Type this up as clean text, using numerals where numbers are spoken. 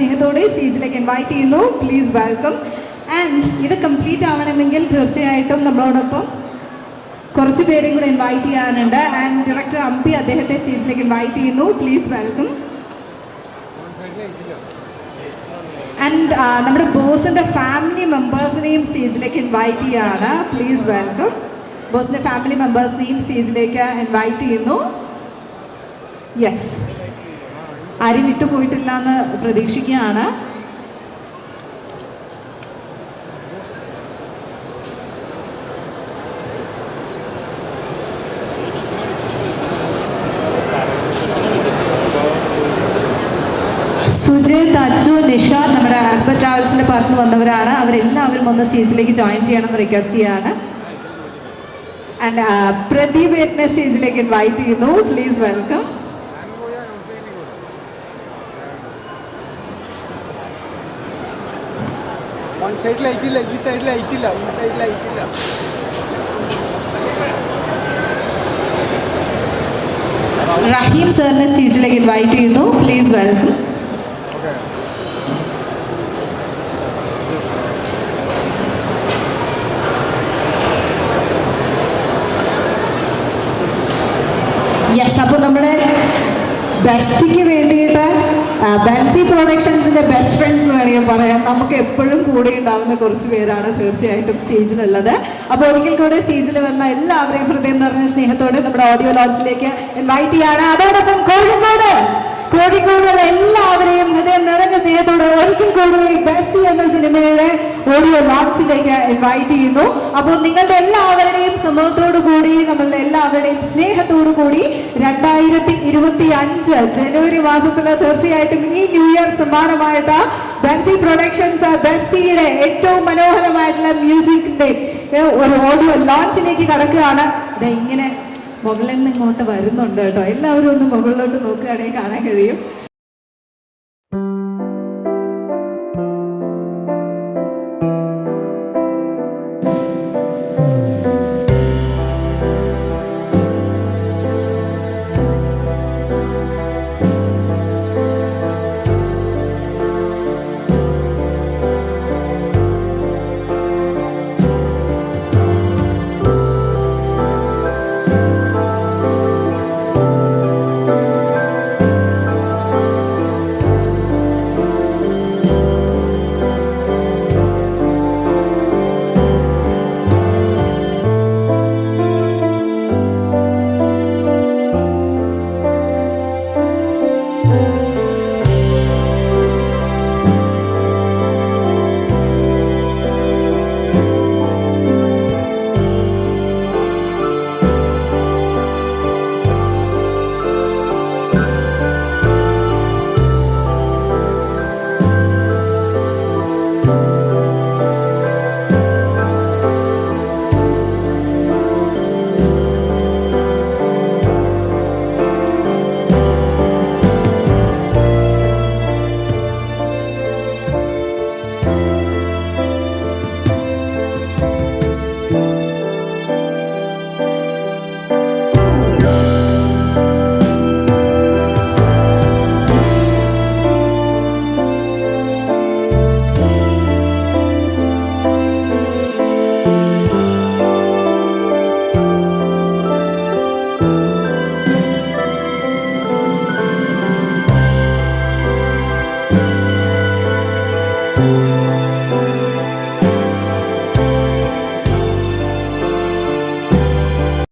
സ്നേഹത്തോടെ സ്റ്റേജിലേക്ക് ഇൻവൈറ്റ് ചെയ്യുന്നു. Please welcome. ആൻഡ് ഇത് കംപ്ലീറ്റ് ആവണമെങ്കിൽ തീർച്ചയായിട്ടും നമ്മളോടൊപ്പം കുറച്ച് പേരെയും കൂടെ ഇൻവൈറ്റ് ചെയ്യാനുണ്ട്. ആൻഡ് ഡയറക്ടർ അമ്പി അദ്ദേഹത്തെ സ്റ്റേജിലേക്ക് ഇൻവൈറ്റ് ചെയ്യുന്നു. Please welcome. ആൻഡ് നമ്മുടെ ബോസിൻ്റെ ഫാമിലി മെമ്പേഴ്സിനെയും സ്റ്റേജിലേക്ക് ഇൻവൈറ്റ് ചെയ്യുകയാണ്. Please welcome. ബോസിൻ്റെ ഫാമിലി മെമ്പേഴ്സിനെയും സ്റ്റേജിലേക്ക് ഇൻവൈറ്റ് ചെയ്യുന്നു. യെസ്, ആരും വിട്ടുപോയിട്ടില്ല എന്ന് പ്രതീക്ഷിക്കുകയാണ്. സുജിത്, അച്ചു, നിഷാദ് നമ്മുടെ അക്ബർ ട്രാവൽസിൻ്റെ പറഞ്ഞു വന്നവരാണ്. അവരെല്ലാവരും ഒന്ന് സ്റ്റേജിലേക്ക് ജോയിൻ ചെയ്യണമെന്ന് റിക്വസ്റ്റ് ചെയ്യുകയാണ്. ആൻഡ് പ്രദീപ് ഏട്ടനെ സ്റ്റേജിലേക്ക് ഇൻവൈറ്റ് ചെയ്യുന്നു. Please welcome. റഹീം സാറിനെ സ്റ്റേജിലേക്ക് ഇൻവൈറ്റ് ചെയ്യുന്നു. Please welcome. യെസ്, അപ്പോൾ നമ്മുടെ ബെസ്റ്റിക്ക് വേണ്ടിയിട്ട് ബെൻസി പ്രൊഡക്ഷൻസിൻ്റെ ബെസ്റ്റ് ഫ്രണ്ട്സ് എന്ന് വേണമെങ്കിൽ പറയാം. നമുക്ക് എപ്പോഴും കൂടെ ഉണ്ടാവുന്ന കുറച്ച് പേരാണ് തീർച്ചയായിട്ടും സ്റ്റേജിലുള്ളത്. അപ്പോൾ ഒരിക്കൽ കൂടെ സ്റ്റേജിൽ വന്ന എല്ലാവരെയും ഹൃദയം നിറഞ്ഞ സ്നേഹത്തോടെ നമ്മുടെ ഓഡിയോ ലോഞ്ചിലേക്ക് ഇൻവൈറ്റ് ചെയ്യാണ്. അതോടൊപ്പം കോഴിക്കോടുള്ള എല്ലാവരെയും ഹൃദയം നിറഞ്ഞ സ്നേഹത്തോടെ ഒരിക്കൽ കൂടി ബെസ്റ്റ് എന്ന സിനിമയുടെ ഓഡിയോ ലോഞ്ചിലേക്ക് ഇൻവൈറ്റ് ചെയ്യുന്നു. അപ്പോൾ നിങ്ങളുടെ എല്ലാവരുടെയും സമ്മതത്തോടു കൂടി, നമ്മളുടെ എല്ലാവരുടെയും സ്നേഹത്തോടു കൂടി 2025 ജനുവരി മാസത്തിൽ തീർച്ചയായിട്ടും ഈ ന്യൂ ഇയർ സമ്മാനമായിട്ട് ബെൻസി പ്രൊഡക്ഷൻസ് ബെസ്റ്റിയുടെ ഏറ്റവും മനോഹരമായിട്ടുള്ള മ്യൂസിക്കിന്റെ ഒരു ഓഡിയോ ലോഞ്ചിലേക്ക് കടക്കുകയാണ്. ഇങ്ങനെ മുകളിൽ നിന്ന് ഇങ്ങോട്ട് വരുന്നുണ്ട് കേട്ടോ. എല്ലാവരും ഒന്ന് മുകളിലോട്ട് നോക്കുകയാണെങ്കിൽ കാണാൻ കഴിയും.